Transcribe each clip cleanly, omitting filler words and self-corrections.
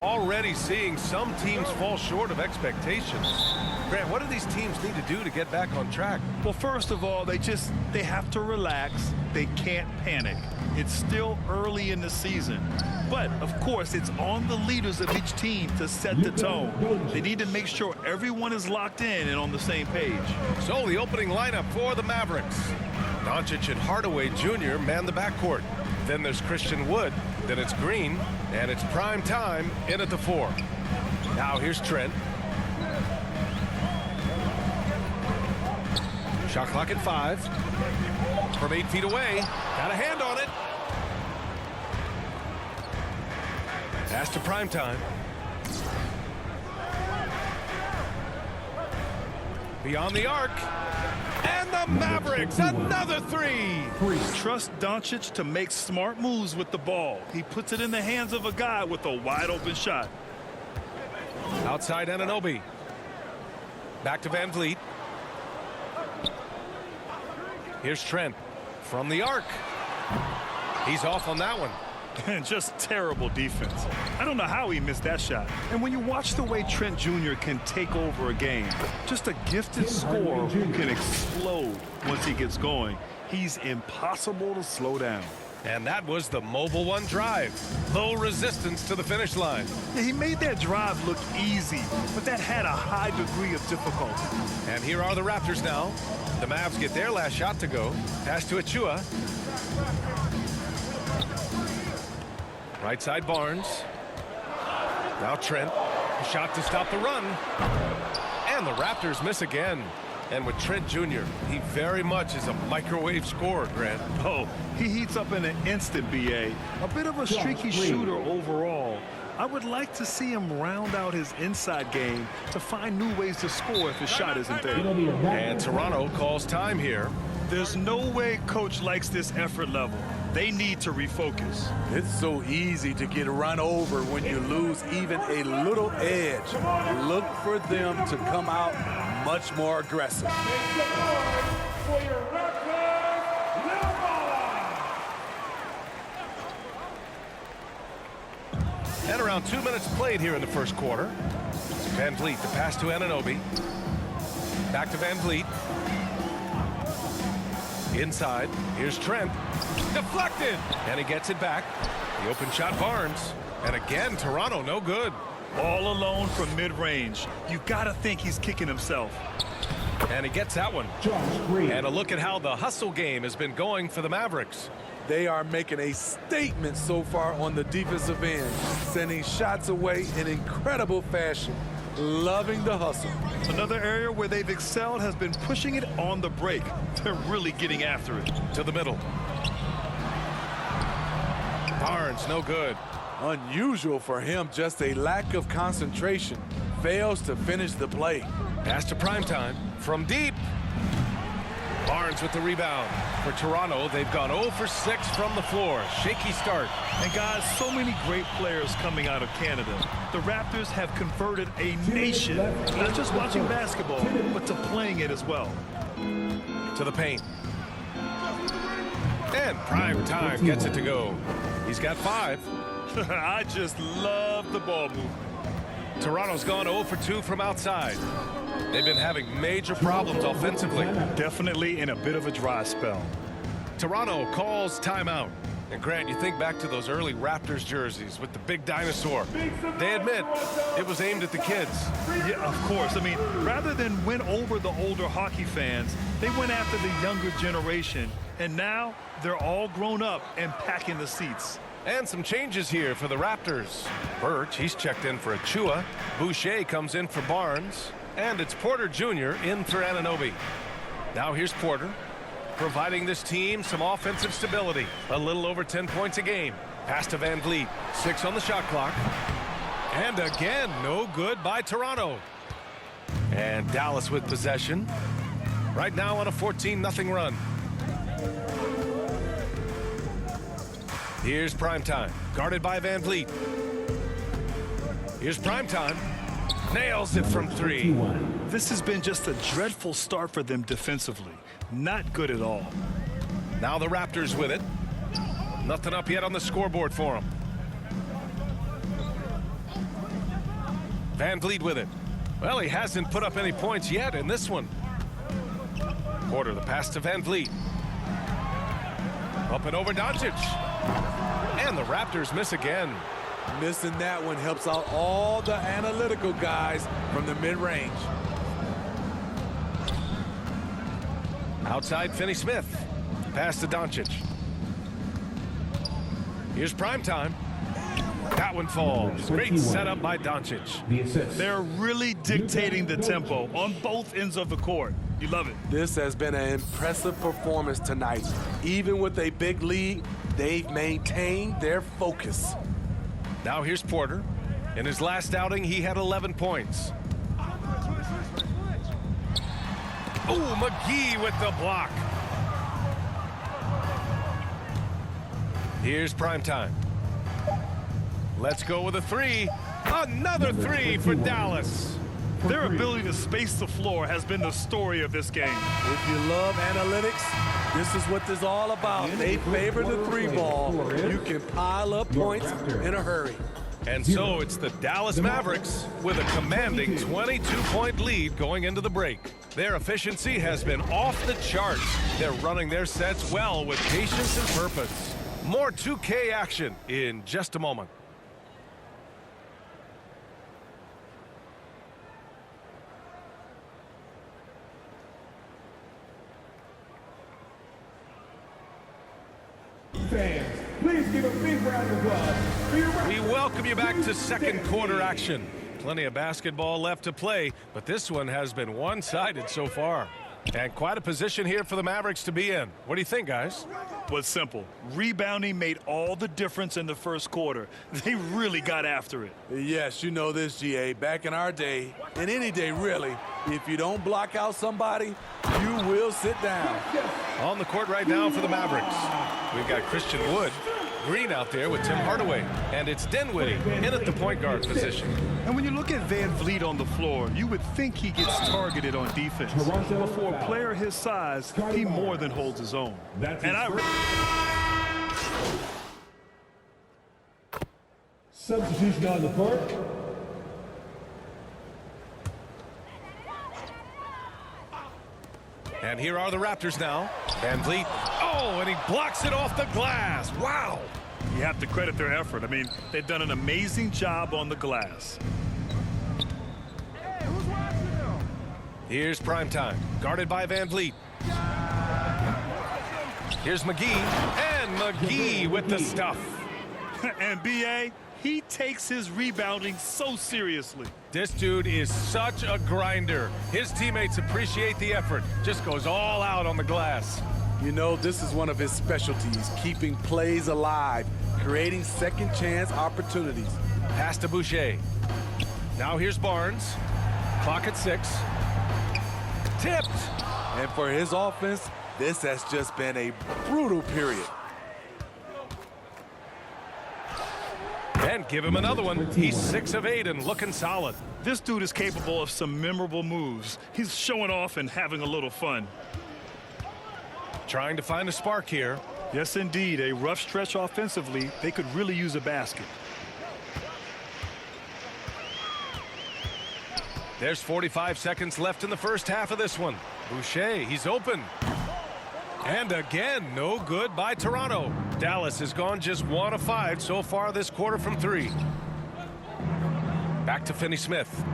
Already seeing some teams fall short of expectations. Grant, what do these teams need to do to get back on track? Well, first of all, they have to relax. They can't panic. It's still early in the season. But, of course, it's on the leaders of each team to set the tone. They need to make sure everyone is locked in and on the same page. So the opening lineup for the Mavericks. Doncic and Hardaway Jr. man the backcourt. Then there's Christian Wood. Then it's Green. And it's prime time in at the 4. Now here's Trent. Shot clock at 5. From 8 feet away. Got a hand on it. Pass to prime time. Beyond the arc. And the Mavericks, another 3. Trust Doncic to make smart moves with the ball. He puts it in the hands of a guy with a wide open shot. Outside Anunoby. Back to Van Vliet. Here's Trent from the arc. He's off on that one. And just terrible defense. I don't know how he missed that shot. And when you watch the way Trent Jr. can take over a game, just a gifted scorer who can explode once he gets going. He's impossible to slow down. And that was the Mobile One drive. Low resistance to the finish line. Yeah, he made that drive look easy, but that had a high degree of difficulty. And here are the Raptors now. The Mavs get their last shot to go. Pass to Achua. Right side Barnes. Now Trent. A shot to stop the run. And the Raptors miss again. And with Trent Jr., he very much is a microwave scorer, Grant. Oh, he heats up in an instant, B.A. A bit of a streaky shooter overall. I would like to see him round out his inside game to find new ways to score if his shot isn't there. And Toronto calls time here. There's no way coach likes this effort level. They need to refocus. It's so easy to get run over when you lose even a little edge. Look for them to come out much more aggressive. And around 2 minutes played here in the first quarter. Van Vliet, the pass to Anunoby. Back to Van Vliet. Inside, here's Trent. Deflected! And he gets it back. The open shot, Barnes. And again, Toronto, no good. All alone from mid-range. You gotta think he's kicking himself. And he gets that one. And a look at how the hustle game has been going for the Mavericks. They are making a statement so far on the defensive end, sending shots away in incredible fashion. Loving the hustle. Another area where they've excelled has been pushing it on the break. They're really getting after it. To the middle. Barnes, no good. Unusual for him, just a lack of concentration. Fails to finish the play. Pass to primetime from deep. Barnes with the rebound. For Toronto, they've gone 0 for 6 from the floor. Shaky start. And guys, so many great players coming out of Canada. The Raptors have converted a nation, not just watching basketball, but to playing it as well. To the paint. And prime time gets it to go. He's got 5. I just love the ball movement. Toronto's gone 0 for 2 from outside. They've been having major problems offensively. Definitely in a bit of a dry spell. Toronto calls timeout. And Grant, you think back to those early Raptors jerseys with the big dinosaur. They admit it was aimed at the kids. Yeah, of course. I mean, rather than win over the older hockey fans, they went after the younger generation. And now they're all grown up and packing the seats. And some changes here for the Raptors. Birch, he's checked in for Achua. Boucher comes in for Barnes. And it's Porter Jr. in for Anunoby. Now here's Porter, providing this team some offensive stability. A little over 10 points a game. Pass to Van Vliet. 6 on the shot clock. And again, no good by Toronto. And Dallas with possession. Right now on a 14-0 run. Here's primetime, guarded by Van Vliet. Here's primetime. Nails it from 3. This has been just a dreadful start for them defensively. Not good at all. Now the Raptors with it. Nothing up yet on the scoreboard for them. Van Vliet with it. Well, he hasn't put up any points yet in this one. Porter, the pass to Van Vliet. Up and over Doncic. And the Raptors miss again. Missing that one helps out all the analytical guys from the mid-range. Outside, Finney-Smith. Pass to Doncic. Here's prime time. That one falls. Great setup by Doncic. They're really dictating the tempo on both ends of the court. You love it. This has been an impressive performance tonight. Even with a big lead, they've maintained their focus. Now here's Porter. In his last outing, he had 11 points. Oh, McGee with the block. Here's prime time. Let's go with a three. Another three for Dallas. Their ability to space the floor has been the story of this game. If you love analytics, this is what this is all about. They favor the three ball. You can pile up points in a hurry. And so it's the Dallas Mavericks with a commanding 22-point lead going into the break. Their efficiency has been off the charts. They're running their sets well with patience and purpose. More 2K action in just a moment. Fans, please give a big round of applause. We welcome you back to second quarter action. Plenty of basketball left to play, but this one has been one-sided so far. And quite a position here for the Mavericks to be in. What do you think, guys? Was simple. Rebounding made all the difference in the first quarter. They really got after it. Yes, you know this, GA. Back in our day, and any day really, if you don't block out somebody, you will sit down. On the court right now for the Mavericks. We've got Christian Wood, Green out there with Tim Hardaway, and it's Dinwiddie in at the point guard position. And when you look at Van Vliet on the floor, you would think he gets targeted on defense. But for a player his size, he more than holds his own. Substitution on the court. And here are the Raptors now. Van Vliet. Oh, and he blocks it off the glass. Wow. You have to credit their effort. I mean, they've done an amazing job on the glass. Here's prime time. Guarded by Van Vliet. Here's McGee. And McGee with the stuff. And B.A., he takes his rebounding so seriously. This dude is such a grinder. His teammates appreciate the effort. Just goes all out on the glass. You know, this is one of his specialties, keeping plays alive, creating second chance opportunities. Pass to Boucher. Now here's Barnes. Clock at 6. Tipped. And for his offense, this has just been a brutal period. And give him another one. He's 6 of 8 and looking solid. This dude is capable of some memorable moves. He's showing off and having a little fun. Trying to find a spark here. Yes, indeed. A rough stretch offensively. They could really use a basket. There's 45 seconds left in the first half of this one. Boucher, he's open. And again, no good by Toronto. Dallas has gone just 1 of 5 so far this quarter from 3. Back to Finney-Smith.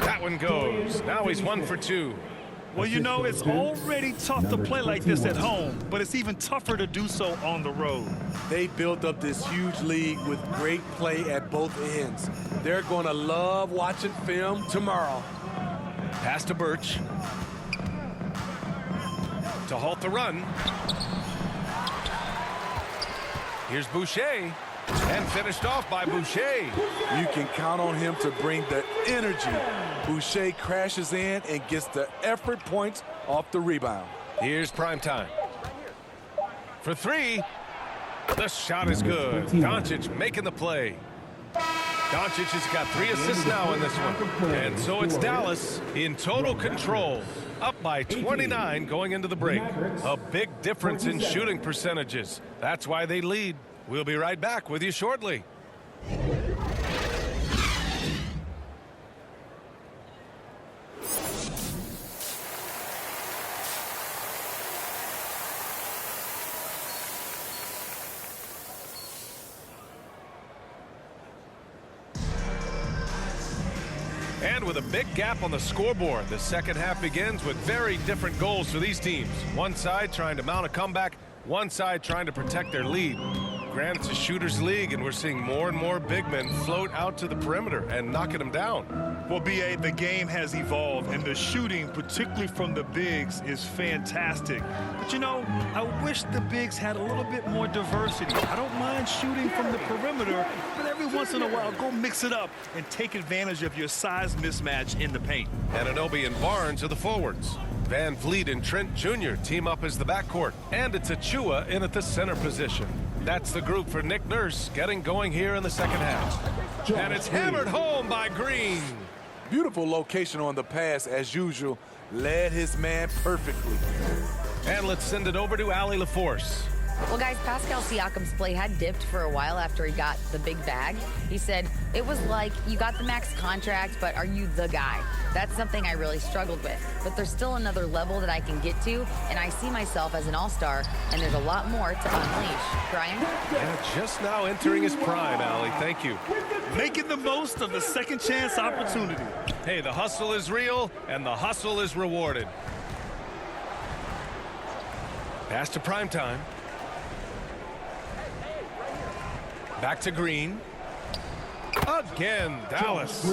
That one goes. Now he's 1 for 2. Well, you know, it's already tough to play like this at home, but it's even tougher to do so on the road. They built up this huge lead with great play at both ends. They're going to love watching film tomorrow. Pass to Birch. To halt the run. Here's Boucher. And finished off by Boucher. You can count on him to bring the energy. Boucher crashes in and gets the effort points off the rebound. Here's prime time. For 3. The shot is good. Doncic making the play. Doncic has got 3 assists now in this one. And so it's Dallas in total control. Up by 29 going into the break. A big difference in shooting percentages. That's why they lead. We'll be right back with you shortly. And with a big gap on the scoreboard, the second half begins with very different goals for these teams. One side trying to mount a comeback, one side trying to protect their lead. Granted, it's a shooter's league, and we're seeing more and more big men float out to the perimeter and knocking them down. Well, B.A., the game has evolved, and the shooting, particularly from the bigs, is fantastic. But, you know, I wish the bigs had a little bit more diversity. I don't mind shooting from the perimeter, but every once in a while, go mix it up and take advantage of your size mismatch in the paint. Anunoby and Barnes are the forwards. Van Vliet and Trent Jr. team up as the backcourt, and it's Achua in at the center position. That's the group for Nick Nurse getting going here in the second half. And it's hammered home by Green. Beautiful location on the pass, as usual. Led his man perfectly. And let's send it over to Allie LaForce. Well, guys, Pascal Siakam's play had dipped for a while after he got the big bag. He said, it was like, you got the max contract, but are you the guy? That's something I really struggled with. But there's still another level that I can get to, and I see myself as an all-star, and there's a lot more to unleash. Brian? Yeah, just now entering his prime, Allie. Thank you. Making the most of the second chance opportunity. Hey, the hustle is real, and the hustle is rewarded. Pass to primetime. Back to Green. Again, Dallas.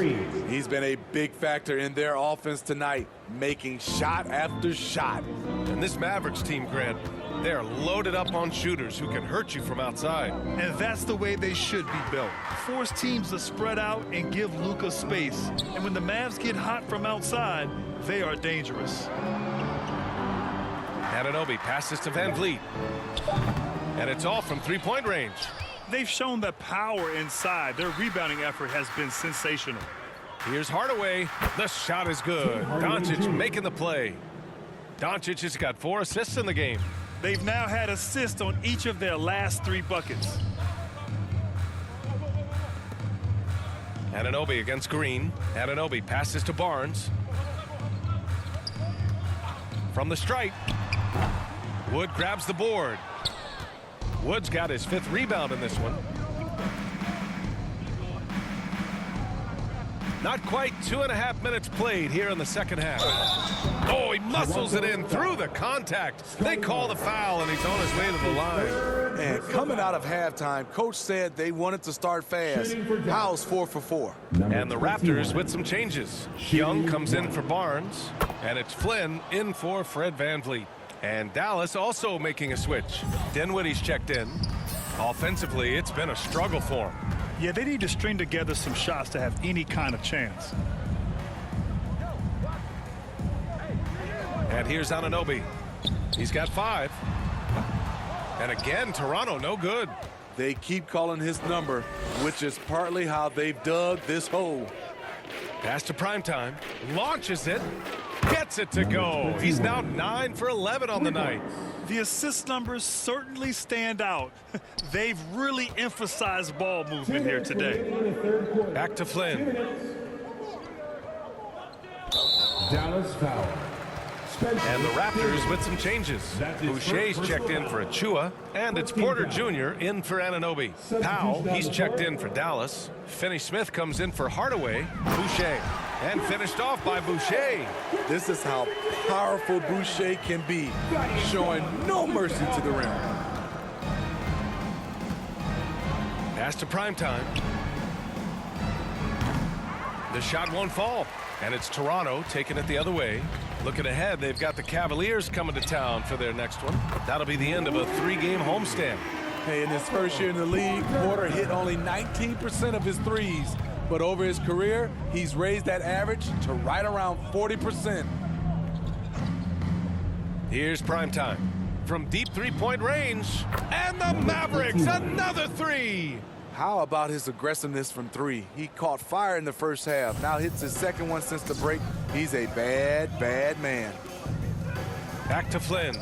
He's been a big factor in their offense tonight, making shot after shot. And this Mavericks team, Grant, they're loaded up on shooters who can hurt you from outside. And that's the way they should be built. Force teams to spread out and give Luka space. And when the Mavs get hot from outside, they are dangerous. Anunoby passes to Van Vliet. And it's all from three-point range. They've shown the power inside. Their rebounding effort has been sensational. Here's Hardaway. The shot is good. Doncic making the play. Doncic has got 4 assists in the game. They've now had assists on each of their last 3 buckets. Anunoby against Green. Anunoby passes to Barnes. From the stripe. Wood grabs the board. Wood's got his 5th rebound in this one. Not quite 2.5 minutes played here in the second half. Oh, he muscles it in through the contact. They call the foul, and he's on his way to the line. And coming out of halftime, coach said they wanted to start fast. How's 4 for 4? And the Raptors with some changes. Young comes in for Barnes, and it's Flynn in for Fred Van Vliet. And Dallas also making a switch. Dinwiddie's checked in. Offensively, it's been a struggle for him. Yeah, they need to string together some shots to have any kind of chance. And here's Anunoby. He's got 5. And again, Toronto no good. They keep calling his number, which is partly how they've dug this hole. Pass to primetime. Launches it. Gets it to go. He's now 9 for 11 on the night. The assist numbers certainly stand out. They've really emphasized ball movement here today. Back to Flynn. Dallas foul. And the Raptors with some changes. Boucher's checked in for Achua, and it's Porter Jr. in for Anunoby. Powell, he's checked in for Dallas. Finney-Smith comes in for Hardaway. Boucher. And finished off by Boucher. This is how powerful Boucher can be, showing no mercy to the rim. Pass to primetime. The shot won't fall, and it's Toronto taking it the other way. Looking ahead, they've got the Cavaliers coming to town for their next one. That'll be the end of a 3-game homestand. Hey, in his first year in the league, Porter hit only 19% of his threes. But over his career, he's raised that average to right around 40%. Here's primetime. From deep three-point range. And the Mavericks, another 3. How about his aggressiveness from 3? He caught fire in the first half. Now hits his second one since the break. He's a bad, bad man. Back to Flynn.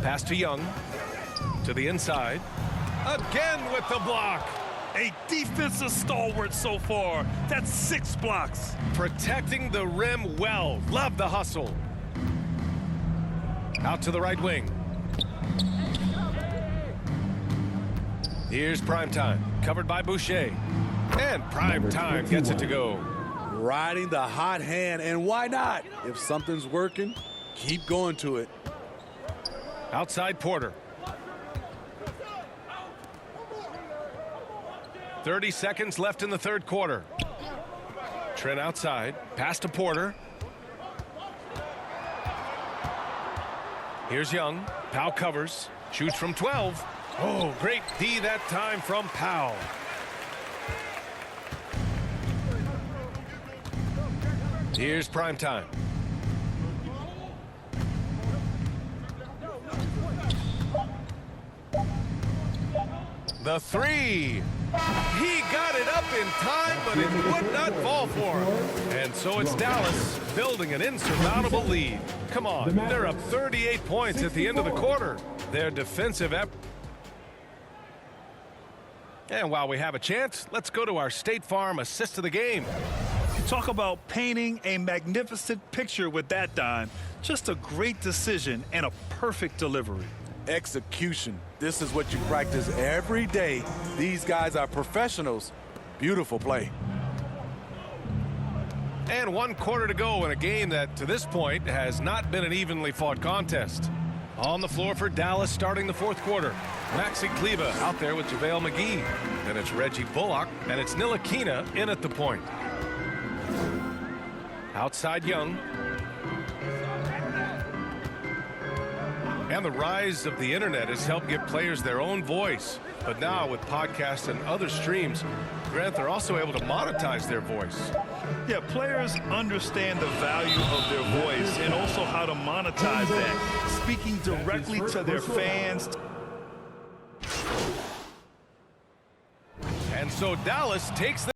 Pass to Young. To the inside. Again with the block. A defensive stalwart so far. That's 6 blocks. Protecting the rim well. Love the hustle. Out to the right wing. Here's primetime. Covered by Boucher. And prime time gets it to go. Riding the hot hand, and why not? If something's working, keep going to it. Outside Porter. 30 seconds left in the third quarter. Trent outside. Pass to Porter. Here's Young. Powell covers. Shoots from 12. Oh, great D that time from Powell. Here's prime time. The three. He got it up in time, but it would not fall for him. And so it's Dallas building an insurmountable lead. Come on, they're up 38 points at the end of the quarter. Their defensive effort. And while we have a chance, let's go to our State Farm assist of the game. Talk about painting a magnificent picture with that, Don. Just a great decision and a perfect delivery. Execution. This is what you practice every day. These guys are professionals. Beautiful play. And 1 quarter to go in a game that, to this point, has not been an evenly fought contest. On the floor for Dallas starting the fourth quarter. Maxi Kleba out there with JaVale McGee. Then it's Reggie Bullock, and it's Ntilikina in at the point. Outside Young. And the rise of the internet has helped give players their own voice. But now with podcasts and other streams, Grant, they're also able to monetize their voice. Yeah, players understand the value of their voice and also how to monetize that, speaking directly to their fans. And so Dallas takes the